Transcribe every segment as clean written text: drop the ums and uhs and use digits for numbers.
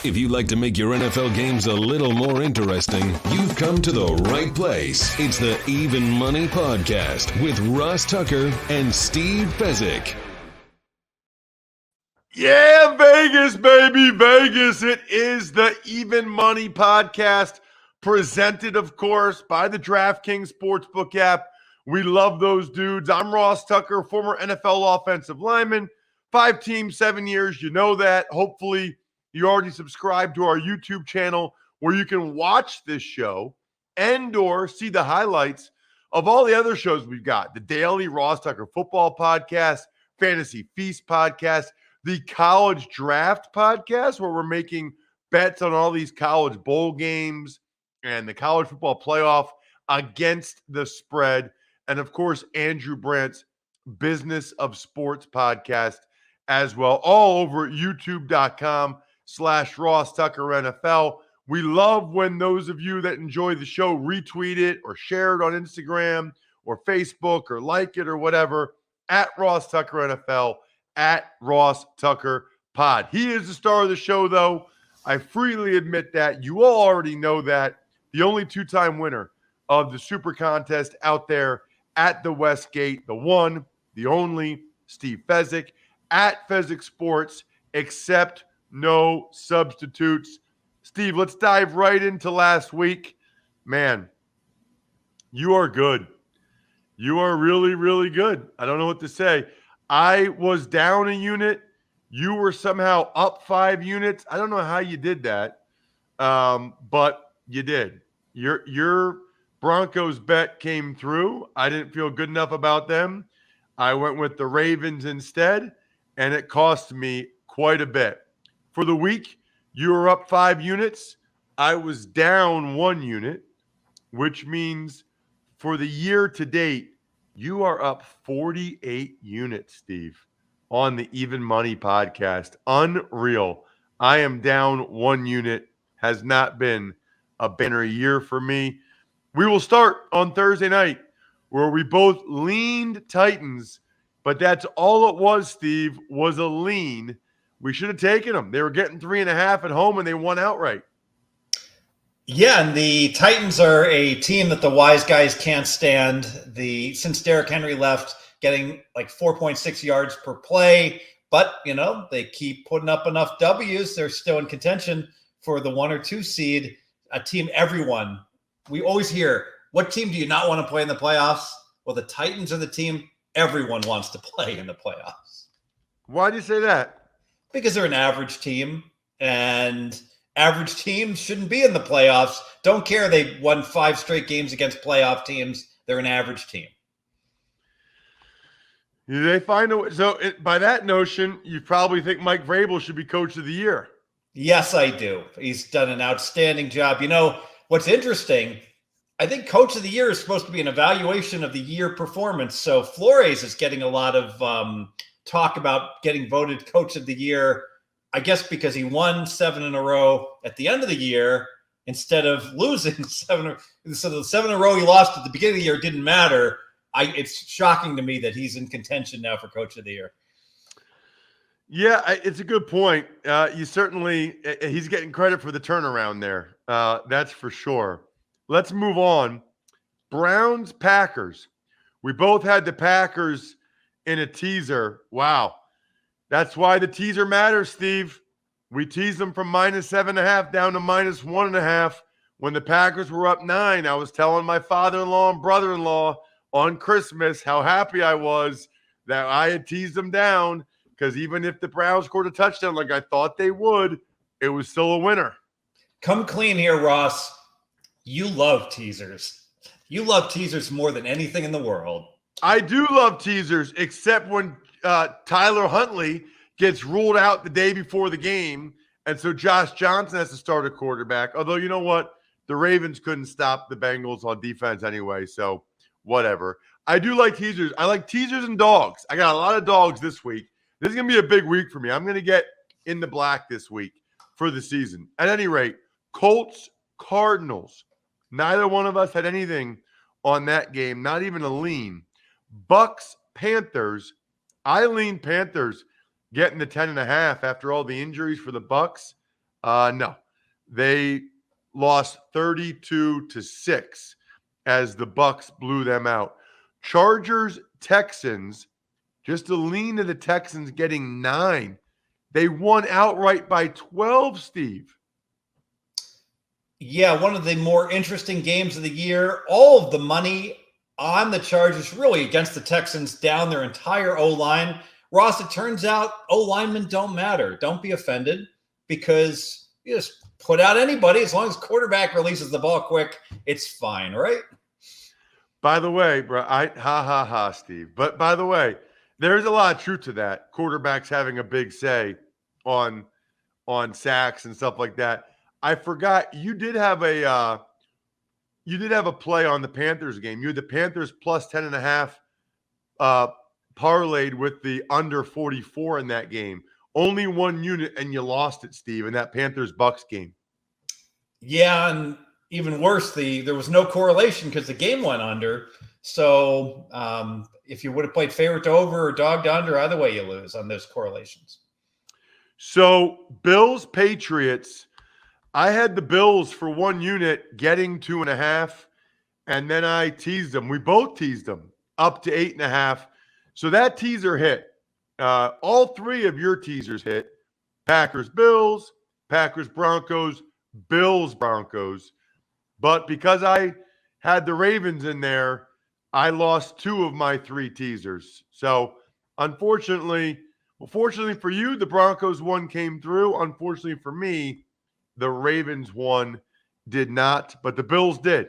If you'd like to make your NFL games a little more interesting, you've come to the right place. It's the Even Money Podcast with Ross Tucker and Steve Fezzik. Yeah, Vegas, baby, Vegas. It is the Even Money Podcast, presented, of course, by the DraftKings Sportsbook app. We love those dudes. I'm Ross Tucker, former NFL offensive lineman, 5 teams, 7 years. You know that. Hopefully, you already subscribed to our YouTube channel where you can watch this show and or see the highlights of all the other shows we've got. The Daily Ross Tucker Football Podcast, Fantasy Feast Podcast, the College Draft Podcast, where we're making bets on all these college bowl games and the college football playoff against the spread. And, of course, Andrew Brandt's Business of Sports podcast as well, all over at youtube.com/Ross Tucker NFL. We love when those of you that enjoy the show retweet it or share it on Instagram or Facebook or like it or whatever, at Ross Tucker NFL, at Ross Tucker Pod. He is the star of the show, though. I freely admit that. You all already know that. The only 2-time winner of the Super Contest out there at the Westgate, the one, the only, Steve Fezzik, at Fezzik Sports, except no substitutes. Steve, let's dive right into last week. Man, you are good. You are really, really good. I don't know what to say. I was down a unit. You were somehow up 5 units. I don't know how you did that, but you did. Your Broncos bet came through. I didn't feel good enough about them. I went with the Ravens instead, and it cost me quite a bit. For the week, you were up 5 units. I was down 1 unit, which means for the year to date, you are up 48 units, Steve, on the Even Money Podcast. Unreal. I am down 1 unit. Has not been a banner year for me. We will start on Thursday night, where we both leaned Titans, but that's all it was, Steve, was a lean. We should have taken them. They were getting 3.5 at home, and they won outright. Yeah, and the Titans are a team that the wise guys can't stand. Since Derrick Henry left, getting like 4.6 yards per play, but they keep putting up enough W's. They're still in contention for the 1 or 2 seed. A team we always hear, what team do you not want to play in the playoffs? Well, the Titans are the team everyone wants to play in the playoffs. Why do you say that? Because they're an average team, and average teams shouldn't be in the playoffs. Don't care they won 5 straight games against playoff teams. They're an average team. They find a way. So by that notion, you probably think Mike Vrabel should be coach of the year. Yes, I do. He's done an outstanding job. What's interesting, I think coach of the year is supposed to be an evaluation of the year performance. So Flores is getting a lot of talk about getting voted coach of the year, I guess because he won 7 in a row at the end of the year instead of losing 7. So the 7 in a row he lost at the beginning of the year didn't matter. It's shocking to me that he's in contention now for coach of the year. Yeah, it's a good point. He's getting credit for the turnaround there. That's for sure. Let's move on. Browns, Packers. We both had the Packers in a teaser. Wow. That's why the teaser matters, Steve. We teased them from -7.5 down to -1.5 when the Packers were up 9. I was telling my father-in-law and brother-in-law on Christmas how happy I was that I had teased them down, because even if the Browns scored a touchdown like I thought they would, it was still a winner. Come clean here, Ross. You love teasers. You love teasers more than anything in the world. I do love teasers, except when Tyler Huntley gets ruled out the day before the game, and so Josh Johnson has to start a quarterback. Although, you know what? The Ravens couldn't stop the Bengals on defense anyway, so whatever. I do like teasers. I like teasers and dogs. I got a lot of dogs this week. This is going to be a big week for me. I'm going to get in the black this week for the season. At any rate, Colts, Cardinals. Neither one of us had anything on that game, not even a lean. Bucks, Panthers. I lean Panthers getting the 10.5 after all the injuries for the Bucks. No. They lost 32-6 as the Bucks blew them out. Chargers, Texans, just a lean to the Texans getting 9. They won outright by 12, Steve. Yeah, one of the more interesting games of the year. All of the money on the Chargers, really against the Texans, down their entire O-line. Ross, it turns out O-linemen don't matter. Don't be offended, because you just put out anybody. As long as quarterback releases the ball quick, it's fine, right? By the way, bro, Steve. But by the way, there's a lot of truth to that. Quarterbacks having a big say on sacks and stuff like that. I forgot you did have a play on the Panthers game. You had the Panthers plus 10.5 parlayed with the under 44 in that game. Only one unit, and you lost it, Steve, in that Panthers-Bucks game. Yeah, and even worse, there was no correlation because the game went under. So if you would have played favorite to over or dog to under, either way you lose on those correlations. So Bills-Patriots, I had the Bills for one unit getting 2.5, and then I teased them. We both teased them up to 8.5. So that teaser hit. All three of your teasers hit. Packers-Bills, Packers-Broncos, Bills-Broncos. But because I had the Ravens in there, I lost 2 of my 3 teasers. So unfortunately, fortunately for you, the Broncos one came through. Unfortunately for me, the Ravens one did not, but the Bills did.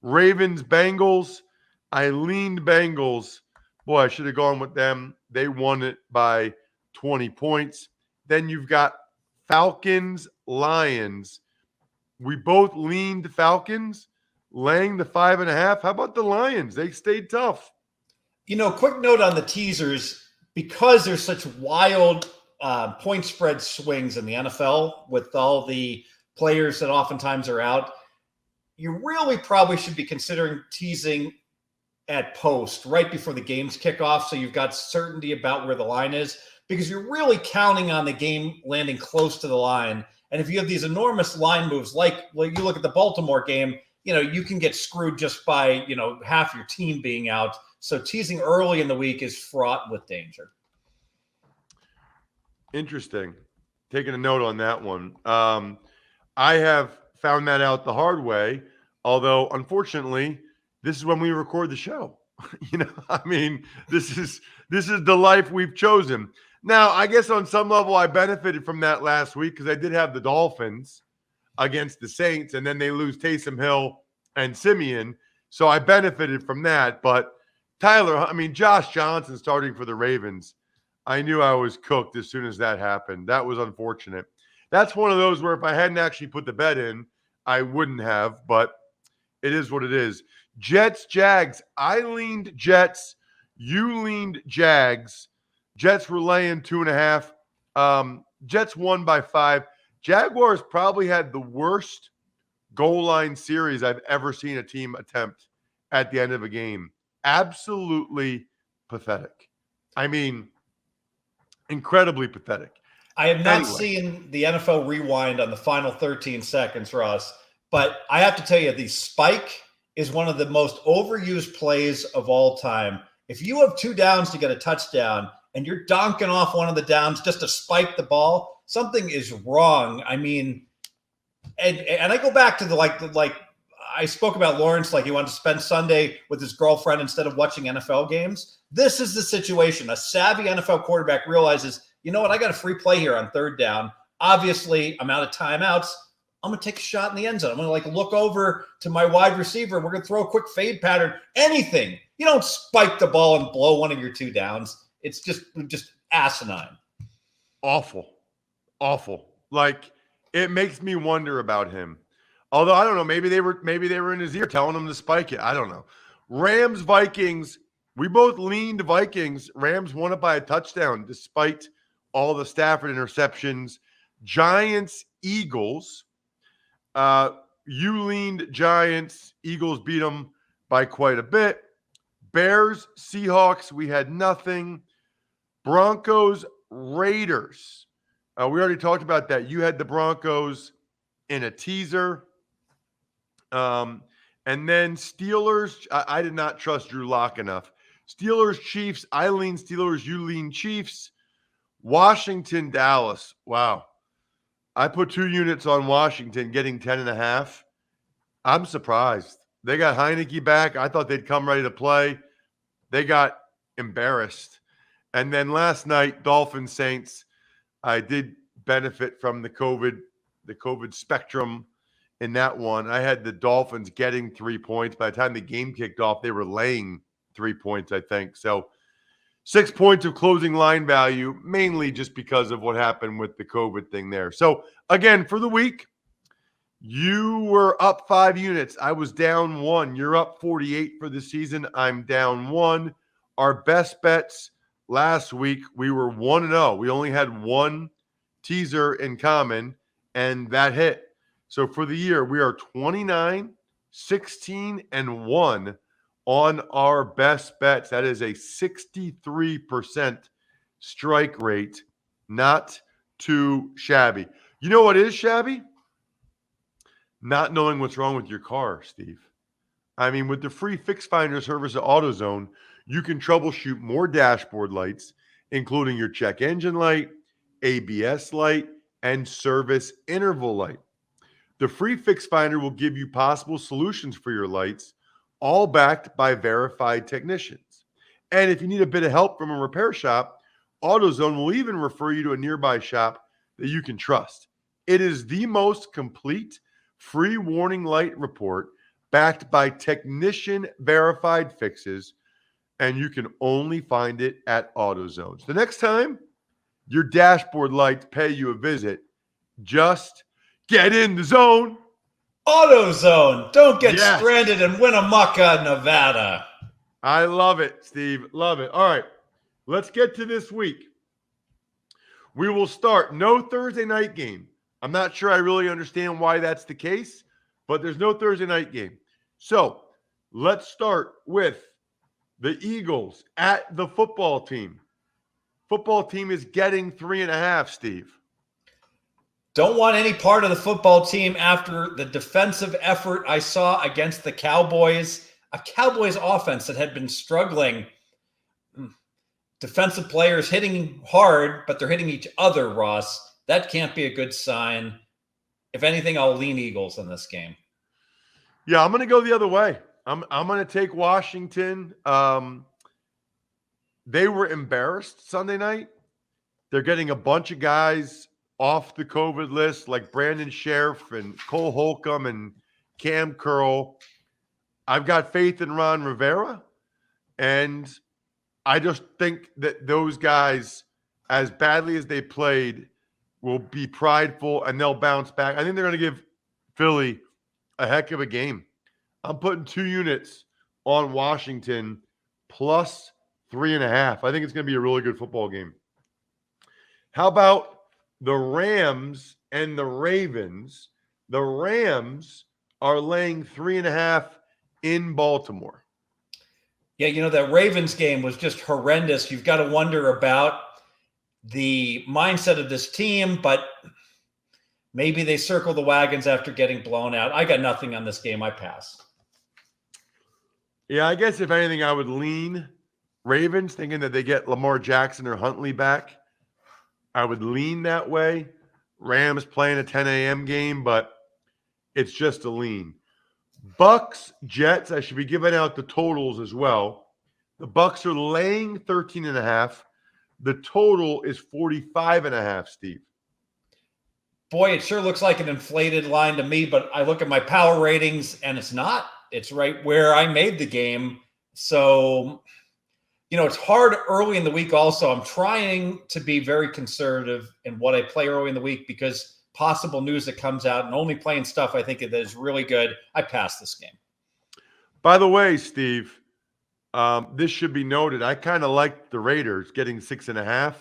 Ravens, Bengals, I leaned Bengals. Boy, I should have gone with them. They won it by 20 points. Then you've got Falcons, Lions. We both leaned Falcons, laying the 5.5. How about the Lions? They stayed tough. Quick note on the teasers, because there's such wild point spread swings in the NFL with all the players that oftentimes are out, you really probably should be considering teasing at post right before the games kick off, so you've got certainty about where the line is, because you're really counting on the game landing close to the line. And if you have these enormous line moves, like you look at the Baltimore game, you can get screwed just by, half your team being out. So teasing early in the week is fraught with danger. Interesting. Taking a note on that one. I have found that out the hard way, although unfortunately, this is when we record the show. This is the life we've chosen. Now, I guess on some level, I benefited from that last week because I did have the Dolphins against the Saints, and then they lose Taysom Hill and Simeon. So I benefited from that. But Josh Johnson starting for the Ravens, I knew I was cooked as soon as that happened. That was unfortunate. That's one of those where if I hadn't actually put the bet in, I wouldn't have, but it is what it is. Jets, Jags. I leaned Jets. You leaned Jags. Jets were laying 2.5. Jets won by 5. Jaguars probably had the worst goal line series I've ever seen a team attempt at the end of a game. Absolutely pathetic. Incredibly pathetic. I have not seen the NFL rewind on the final 13 seconds, Ross, but I have to tell you, the spike is one of the most overused plays of all time. If you have 2 downs to get a touchdown and you're donking off one of the downs just to spike the ball, something is wrong. And I go back to the I spoke about Lawrence, like he wanted to spend Sunday with his girlfriend instead of watching NFL games. This is the situation. A savvy NFL quarterback realizes, you know what, I got a free play here on 3rd down. Obviously, I'm out of timeouts. I'm going to take a shot in the end zone. I'm going to look over to my wide receiver. We're going to throw a quick fade pattern. Anything. You don't spike the ball and blow one of your 2 downs. It's just asinine. Awful. It makes me wonder about him. Although I don't know, maybe they were in his ear telling him to spike it. I don't know. Rams, Vikings. We both leaned Vikings. Rams won it by a touchdown despite all the Stafford interceptions. Giants, Eagles. You leaned Giants. Eagles beat them by quite a bit. Bears, Seahawks, we had nothing. Broncos, Raiders. We already talked about that. You had the Broncos in a teaser. And then Steelers, I did not trust Drew Lock enough. Steelers, Chiefs, I lean Steelers, you lean Chiefs. Washington, Dallas. Wow. I put 2 units on Washington getting 10.5. I'm surprised. They got Heineke back. I thought they'd come ready to play. They got embarrassed. And then last night, Dolphins, Saints. I did benefit from the COVID spectrum in that one. I had the Dolphins getting 3 points. By the time the game kicked off, they were laying 3 points, I think. So 6 points of closing line value, mainly just because of what happened with the COVID thing there. So again, for the week, you were up 5 units. I was down 1. You're up 48 for the season. I'm down 1. Our best bets last week, we were 1-0. We only had one teaser in common, and that hit. So for the year, we are 29, 16, and 1 on our best bets. That is a 63% strike rate. Not too shabby. You know what is shabby? Not knowing what's wrong with your car, Steve. I mean, with the free Fix Finder service at AutoZone, you can troubleshoot more dashboard lights, including your check engine light, ABS light, and service interval light. The free Fix Finder will give you possible solutions for your lights, all backed by verified technicians. And if you need a bit of help from a repair shop, AutoZone will even refer you to a nearby shop that you can trust. It is the most complete free warning light report backed by technician verified fixes, and you can only find it at AutoZone. So the next time your dashboard lights pay you a visit, just get in the zone. AutoZone. Don't get stranded in Winnemucca, Nevada. I love it, Steve. Love it. All right, let's get to this week. We will start. No Thursday night game. I'm not sure I really understand why that's the case, but there's no Thursday night game. So let's start with the Eagles at the football team. Football team is getting 3.5, Steve. Don't want any part of the football team after the defensive effort I saw against the Cowboys. A Cowboys offense that had been struggling. Defensive players hitting hard, but they're hitting each other, Ross. That can't be a good sign. If anything, I'll lean Eagles in this game. Yeah, I'm going to go the other way. I'm going to take Washington. They were embarrassed Sunday night. They're getting a bunch of guys off the COVID list, like Brandon Sheriff and Cole Holcomb and Cam Curl. I've got faith in Ron Rivera, and I just think that those guys, as badly as they played, will be prideful and they'll bounce back. I think they're going to give Philly a heck of a game. I'm putting 2 units on Washington plus 3.5. I think it's going to be a really good football game. How about the Rams and the Ravens? The Rams are laying 3.5 in Baltimore. Yeah, that Ravens game was just horrendous. You've got to wonder about the mindset of this team, but maybe they circle the wagons after getting blown out. I got nothing on this game. I pass. Yeah, I guess if anything, I would lean Ravens, thinking that they get Lamar Jackson or Huntley back. I would lean that way. Rams playing a 10 a.m. game, but it's just a lean. Bucks, Jets, I should be giving out the totals as well. The Bucks are laying 13.5. The total is 45.5, Steve. Boy, it sure looks like an inflated line to me, but I look at my power ratings and it's not. It's right where I made the game. So, it's hard early in the week also. I'm trying to be very conservative in what I play early in the week because possible news that comes out and only playing stuff I think that is really good. I pass this game. By the way, Steve, this should be noted. I kind of like the Raiders getting 6.5.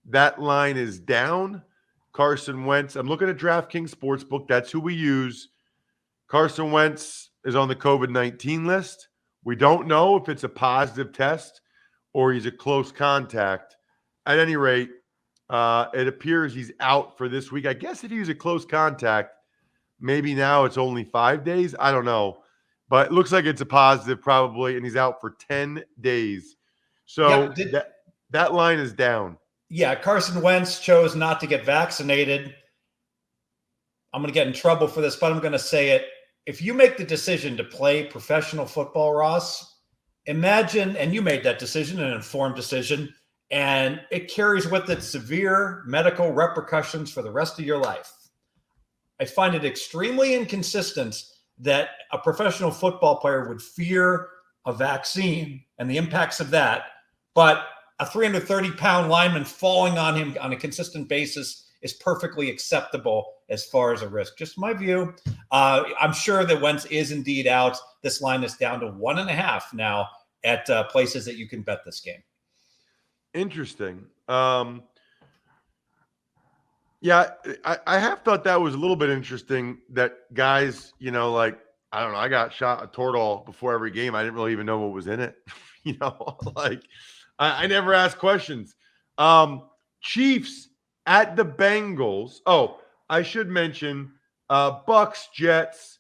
That line is down. Carson Wentz. I'm looking at DraftKings Sportsbook. That's who we use. Carson Wentz is on the COVID-19 list. We don't know if it's a positive test or he's a close contact. At any rate, It appears he's out for this week. I guess if he was a close contact, maybe now it's only 5 days. I don't know. But it looks like it's a positive probably, and he's out for 10 days. So that line is down. Yeah, Carson Wentz chose not to get vaccinated. I'm going to get in trouble for this, but I'm going to say it. If you make the decision to play professional football, Ross, imagine, and you made that decision, an informed decision, and it carries with it severe medical repercussions for the rest of your life. I find it extremely inconsistent that a professional football player would fear a vaccine and the impacts of that, but a 330-pound lineman falling on him on a consistent basis is perfectly acceptable as far as a risk. Just my view. I'm sure that Wentz is indeed out. This line is down to 1.5 now at places that you can bet this game. Interesting. Yeah, I have thought that was a little bit interesting that guys, I don't know, I got shot a Toradol before every game. I didn't really even know what was in it. I never asked questions. Chiefs at the Bengals. Oh, I should mention Bucks, Jets.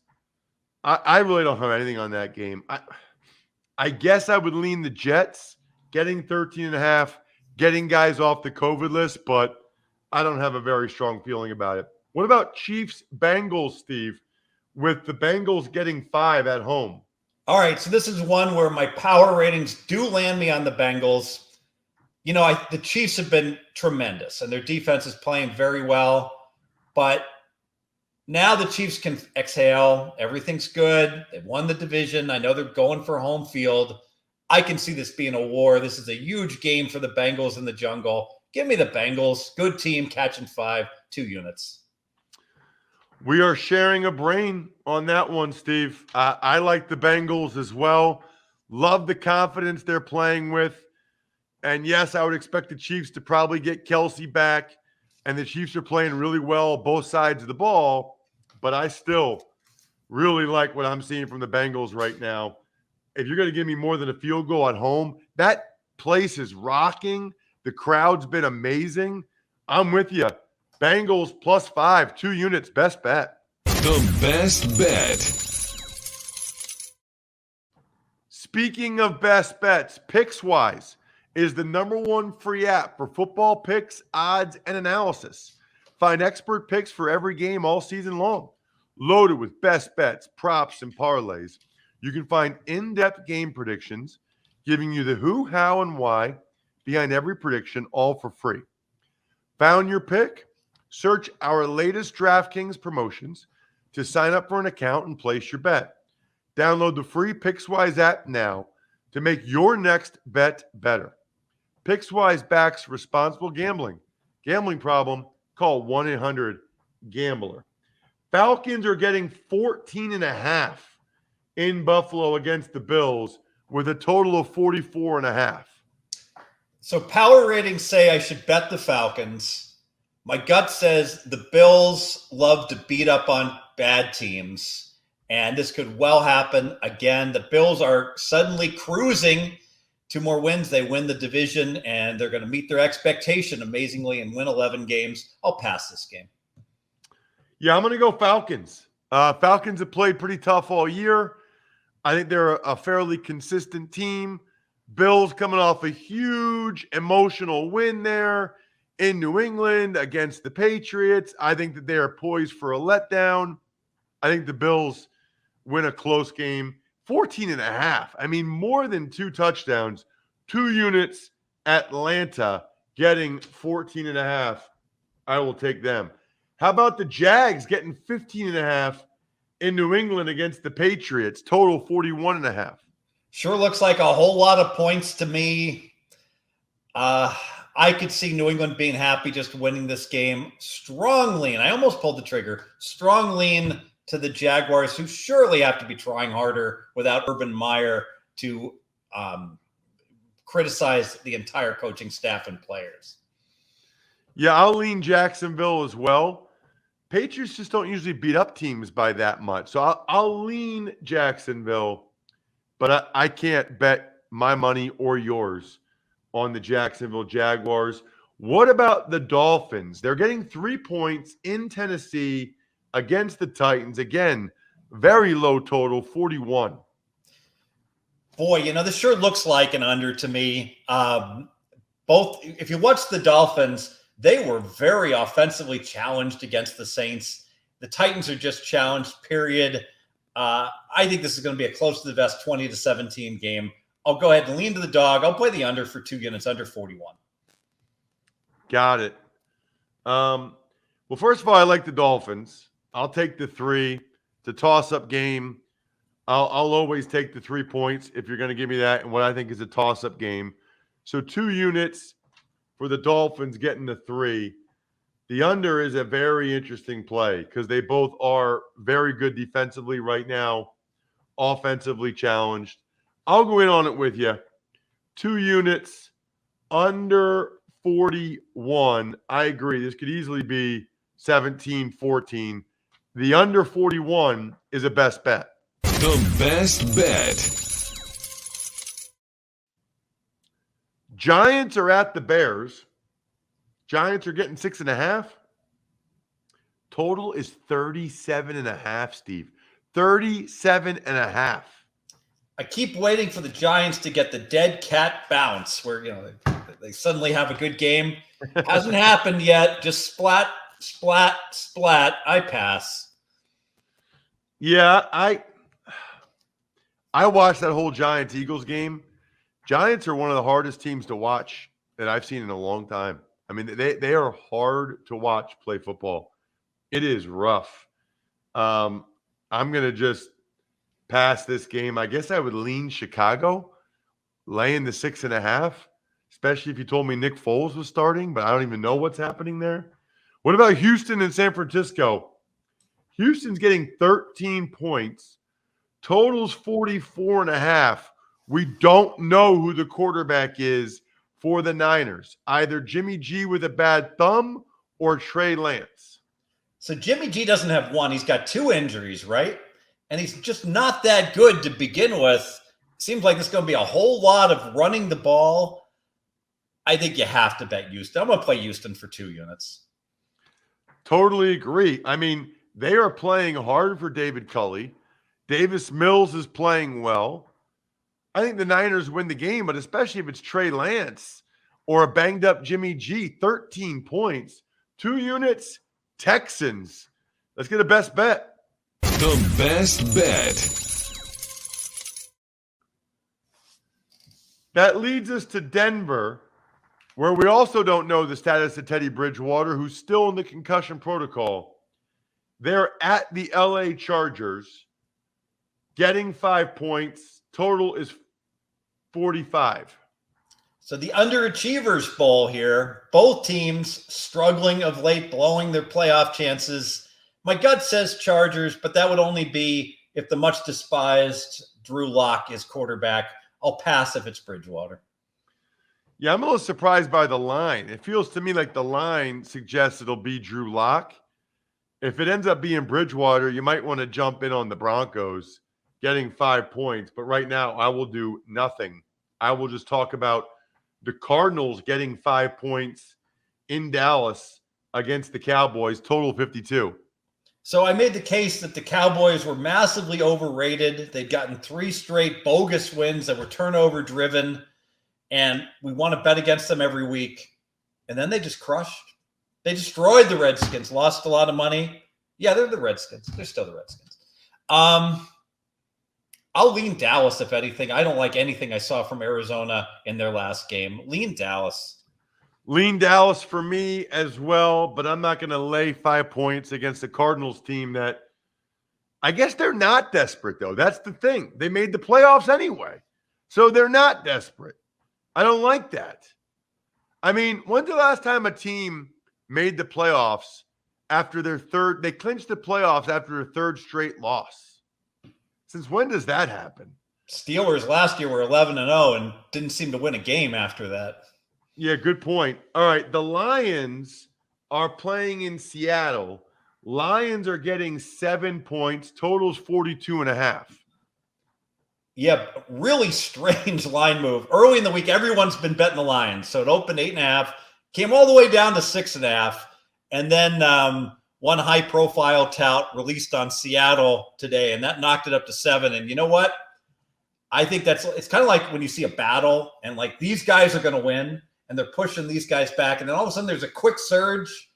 I really don't have anything on that game. I guess I would lean the Jets, getting 13.5, getting guys off the COVID list, but I don't have a very strong feeling about it. What about Chiefs, Bengals, Steve, with the Bengals getting 5 at home? All right, so this is one where my power ratings do land me on the Bengals. The Chiefs have been tremendous, and their defense is playing very well. But now the Chiefs can exhale. Everything's good. They've won the division. I know they're going for home field. I can see this being a war. This is a huge game for the Bengals in the jungle. Give me the Bengals. Good team, catching 5, 2 units. We are sharing a brain on that one, Steve. I like the Bengals as well. Love the confidence they're playing with. And yes, I would expect the Chiefs to probably get Kelsey back. And the Chiefs are playing really well both sides of the ball. But I still really like what I'm seeing from the Bengals right now. If you're going to give me more than a field goal at home, that place is rocking. The crowd's been amazing. I'm with you. Bengals +5, 2 units, best bet. The best bet. Speaking of best bets, PicksWise is the #1 free app for football picks, odds, and analysis. Find expert picks for every game all season long. Loaded with best bets, props, and parlays. You can find in-depth game predictions, giving you the who, how, and why behind every prediction, all for free. Found your pick? Search our latest DraftKings promotions to sign up for an account and place your bet. Download the free PicksWise app now to make your next bet better. PicksWise backs responsible gambling. Gambling problem? Call 1-800-GAMBLER. Falcons are getting 14.5 in Buffalo against the Bills with a total of 44.5. So power ratings say I should bet the Falcons. My gut says the Bills love to beat up on bad teams, and this could well happen again. The Bills are suddenly cruising 2 more wins. They win the division, and they're going to meet their expectation amazingly and win 11 games. I'll pass this game. Yeah, I'm going to go Falcons. Falcons have played pretty tough all year. I think they're a fairly consistent team. Bills coming off a huge emotional win there in New England against the Patriots. I think that they are poised for a letdown. I think the Bills win a close game. 14.5. I mean, more than 2 touchdowns. 2 units. Atlanta getting 14.5. I will take them. How about the Jags getting 15.5 in New England against the Patriots? Total 41.5. Sure looks like a whole lot of points to me. I could see New England being happy just winning this game. Strong lean. I almost pulled the trigger. Strong lean to the Jaguars, who surely have to be trying harder without Urban Meyer to criticize the entire coaching staff and players. Yeah, I'll lean Jacksonville as well. Patriots just don't usually beat up teams by that much. So I'll lean Jacksonville, but I can't bet my money or yours on the Jacksonville Jaguars. What about the Dolphins? They're getting 3 points in Tennessee against the Titans. Again, very low total, 41. Boy, this sure looks like an under to me. Both, if you watch the Dolphins, they were very offensively challenged against the Saints. The Titans are just challenged, period. I think this is going to be a close to the vest 20-17 game. I'll go ahead and lean to the dog. I'll play the under for 2 units, under 41. Got it. Well, first of all, I like the Dolphins. I'll take the 3. It's a toss-up game. I'll always take the 3 points if you're going to give me that and what I think is a toss-up game. So 2 units for the Dolphins getting the 3. The under is a very interesting play because they both are very good defensively right now, offensively challenged. I'll go in on it with you. 2 units, under 41. I agree. This could easily be 17-14. The under 41 is a best bet. The best bet. Giants are at the Bears. Giants are getting 6.5. Total is 37.5, Steve. 37.5. I keep waiting for the Giants to get the dead cat bounce where, they suddenly have a good game. Hasn't happened yet. Just splat, splat, splat. I pass. Yeah, I watched that whole Giants-Eagles game. Giants are one of the hardest teams to watch that I've seen in a long time. I mean, they are hard to watch play football. It is rough. I'm going to just pass this game. I guess I would lean Chicago, laying the 6.5, especially if you told me Nick Foles was starting, but I don't even know what's happening there. What about Houston and San Francisco? Houston's getting 13 points. Total's 44.5. We don't know who the quarterback is for the Niners. Either Jimmy G with a bad thumb or Trey Lance. So Jimmy G doesn't have one. He's got 2 injuries, right? And he's just not that good to begin with. Seems like it's going to be a whole lot of running the ball. I think you have to bet Houston. I'm going to play Houston for 2 units. Totally agree. I mean, they are playing hard for David Culley. Davis Mills is playing well. I think the Niners win the game, but especially if it's Trey Lance or a banged up Jimmy G, 13 points, 2 units, Texans. Let's get a best bet. The best bet. That leads us to Denver, where we also don't know the status of Teddy Bridgewater, who's still in the concussion protocol. They're at the LA Chargers, getting 5 points. Total is 45. So the Underachievers Bowl here, both teams struggling of late, blowing their playoff chances. My gut says Chargers, but that would only be if the much despised Drew Lock is quarterback. I'll pass if it's Bridgewater. Yeah, I'm a little surprised by the line. It feels to me like the line suggests it'll be Drew Lock. If it ends up being Bridgewater, you might want to jump in on the Broncos getting 5 points. But right now, I will do nothing. I will just talk about the Cardinals getting 5 points in Dallas against the Cowboys, total 52. So I made the case that the Cowboys were massively overrated. They'd gotten 3 straight bogus wins that were turnover driven, and we want to bet against them every week. And then they just crushed. They destroyed the Redskins, lost a lot of money. Yeah, they're the Redskins. They're still the Redskins. I'll lean Dallas, if anything. I don't like anything I saw from Arizona in their last game. Lean Dallas. Lean Dallas for me as well, but I'm not going to lay 5 points against the Cardinals team that I guess they're not desperate, though. That's the thing. They made the playoffs anyway, so they're not desperate. I don't like that. I mean, when's the last time a team made the playoffs after their third – they clinched the playoffs after their 3rd straight loss? Since when does that happen? Steelers last year were 11-0 and didn't seem to win a game after that. Yeah, good point. All right, the Lions are playing in Seattle. Lions are getting 7 points. Total's 42.5. Yeah, really strange line move. Early in the week, everyone's been betting the Lions. So it opened 8.5. came all the way down to 6.5. And then one high-profile tout released on Seattle today, and that knocked it up to 7. And you know what? I think it's kind of like when you see a battle and like these guys are going to win and they're pushing these guys back. And then all of a sudden there's a quick surge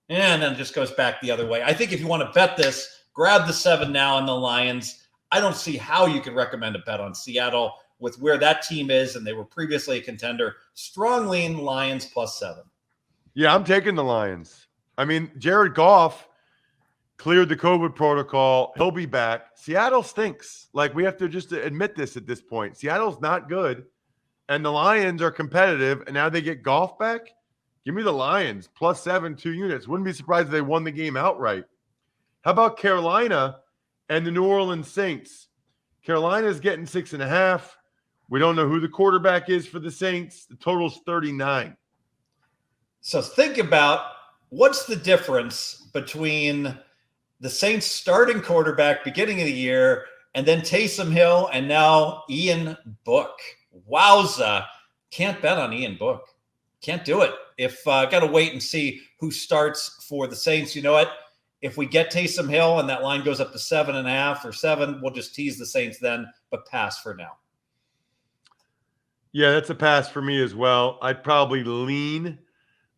and then it just goes back the other way. I think if you want to bet this, grab the 7 now on the Lions. I don't see how you could recommend a bet on Seattle with where that team is. And they were previously a contender. Strong lean Lions plus 7. Yeah, I'm taking the Lions. I mean, Jared Goff cleared the COVID protocol. He'll be back. Seattle stinks. Like, we have to just admit this at this point. Seattle's not good, and the Lions are competitive, and now they get Goff back? Give me the Lions, plus 7, 2 units. Wouldn't be surprised if they won the game outright. How about Carolina and the New Orleans Saints? Carolina's getting 6.5. We don't know who the quarterback is for the Saints. The total's 39. So think about what's the difference between the Saints starting quarterback beginning of the year and then Taysom Hill and now Ian Book. Wowza. Can't bet on Ian Book. Can't do it. If got to wait and see who starts for the Saints. You know what? If we get Taysom Hill and that line goes up to 7.5 or 7, we'll just tease the Saints then, but pass for now. Yeah, that's a pass for me as well. I'd probably lean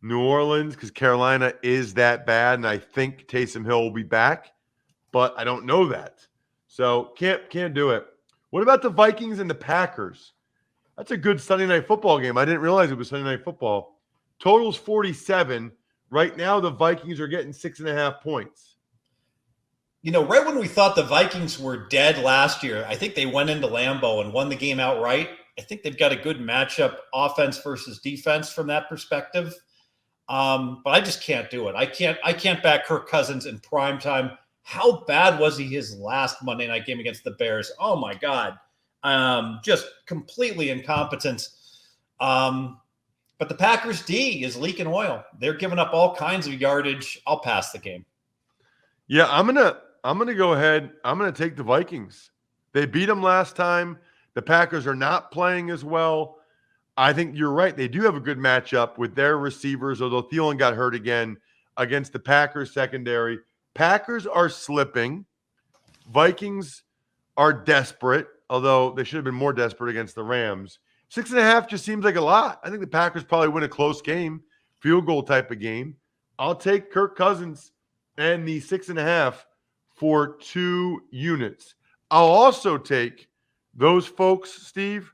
New Orleans because Carolina is that bad, and I think Taysom Hill will be back, but I don't know that. So can't do it. What about the Vikings and the Packers? That's a good Sunday night football game. I didn't realize it was Sunday night football. Total's 47. Right now, the Vikings are getting 6.5 points. You know, right when we thought the Vikings were dead last year, I think they went into Lambeau and won the game outright. I think they've got a good matchup, offense versus defense from that perspective. But I just can't do it. I can't back Kirk Cousins in prime time. How bad was he his last Monday night game against the Bears? Oh my God. Just completely incompetent. But the Packers D is leaking oil. They're giving up all kinds of yardage. I'll pass the game. Yeah, I'm gonna go ahead. I'm gonna take the Vikings. They beat them last time. The Packers are not playing as well. I think you're right. They do have a good matchup with their receivers, although Thielen got hurt again against the Packers secondary. Packers are slipping. Vikings are desperate, although they should have been more desperate against the Rams. 6.5 just seems like a lot. I think the Packers probably win a close game, field goal type of game. I'll take Kirk Cousins and the 6.5 for 2 units. I'll also take those folks, Steve,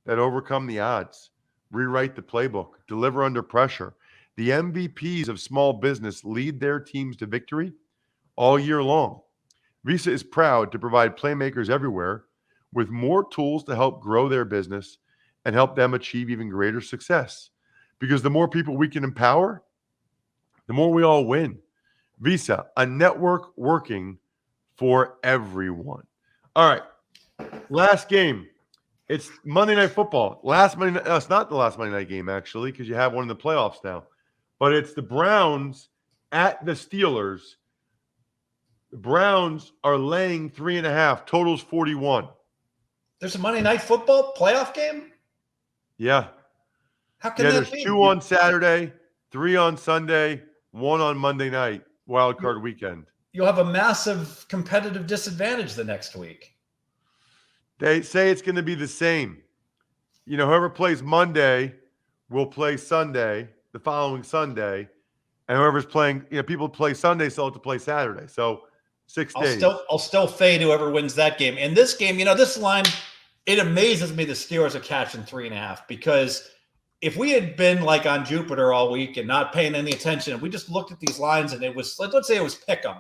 that overcome the odds, rewrite the playbook, deliver under pressure. The MVPs of small business lead their teams to victory all year long. Visa is proud to provide playmakers everywhere with more tools to help grow their business and help them achieve even greater success. Because the more people we can empower, the more we all win. Visa, a network working for everyone. All right, last game. It's Monday Night Football. It's not the last Monday night game, actually, because you have one in the playoffs now. But it's the Browns at the Steelers. The Browns are laying 3.5. Total's 41. There's a Monday Night Football playoff game? Yeah. How can that there's be? 2 on Saturday, 3 on Sunday, 1 on Monday night, wild card weekend. You'll have a massive competitive disadvantage the next week. They say it's going to be the same. You know, whoever plays Monday will play Sunday, the following Sunday. And whoever's playing, people play Sunday, so they'll have to play Saturday. So 6 days. I'll still fade whoever wins that game. And this game, this line, it amazes me the Steelers are catching 3.5 because if we had been like on Jupiter all week and not paying any attention, and we just looked at these lines and it was, let's say it was pick 'em.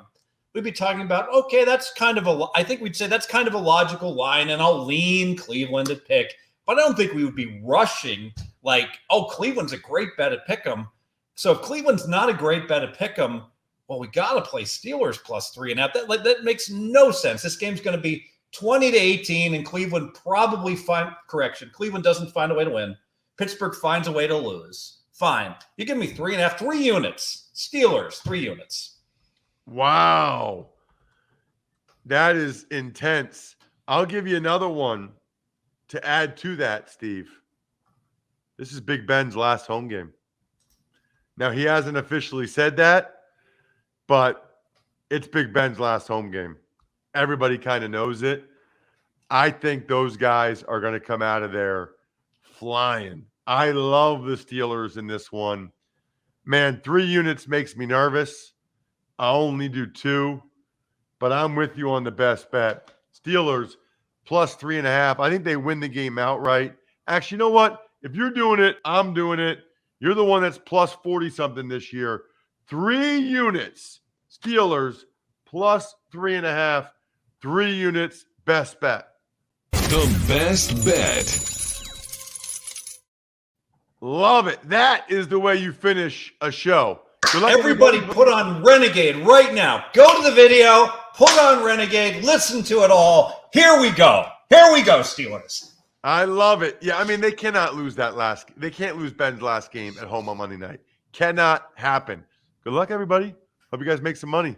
We'd be talking about, okay, I think we'd say that's kind of a logical line, and I'll lean Cleveland at pick. But I don't think we would be rushing like, oh, Cleveland's a great bet at pick 'em. So if Cleveland's not a great bet at pick 'em, well, we got to play Steelers plus 3.5. That makes no sense. This game's going to be 20-18, and Cleveland Cleveland doesn't find a way to win. Pittsburgh finds a way to lose. Fine. You give me 3.5, 3 units. Steelers, 3 units. Wow. That is intense. I'll give you another one to add to that, Steve. This is Big Ben's last home game. Now, he hasn't officially said that, but it's Big Ben's last home game. Everybody kind of knows it. I think those guys are going to come out of there flying. I love the Steelers in this one. Man, 3 units makes me nervous. I only do 2, but I'm with you on the best bet. Steelers plus 3.5. I think they win the game outright. Actually, you know what? If you're doing it, I'm doing it. You're the one that's plus 40-something this year. 3 units. Steelers plus 3.5. 3 units. Best bet. The best bet. Love it. That is the way you finish a show. Everybody put on Renegade right now. Go to the video, put on Renegade, listen to it all. Here we go. Here we go, Steelers. I love it. Yeah, I mean, they cannot lose they can't lose Ben's last game at home on Monday night. Cannot happen. Good luck, everybody. Hope you guys make some money.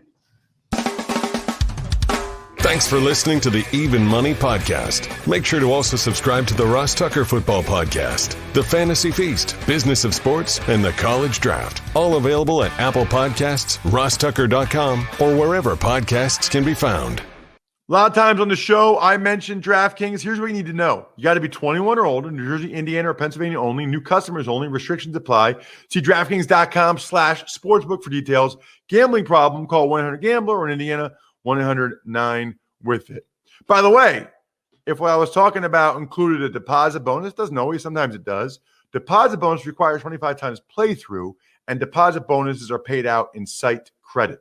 Thanks for listening to the Even Money Podcast. Make sure to also subscribe to the Ross Tucker Football Podcast, The Fantasy Feast, Business of Sports, and The College Draft. All available at Apple Podcasts, rosstucker.com, or wherever podcasts can be found. A lot of times on the show, I mentioned DraftKings. Here's what you need to know. You got to be 21 or older, New Jersey, Indiana, or Pennsylvania only. New customers only. Restrictions apply. See DraftKings.com/sportsbook for details. Gambling problem, call 1-800-GAMBLER, or in Indiana, 1-800-9-WITH-IT. By the way, if what I was talking about included a deposit bonus, doesn't always, sometimes it does. Deposit bonus requires 25 times playthrough, and deposit bonuses are paid out in site credit.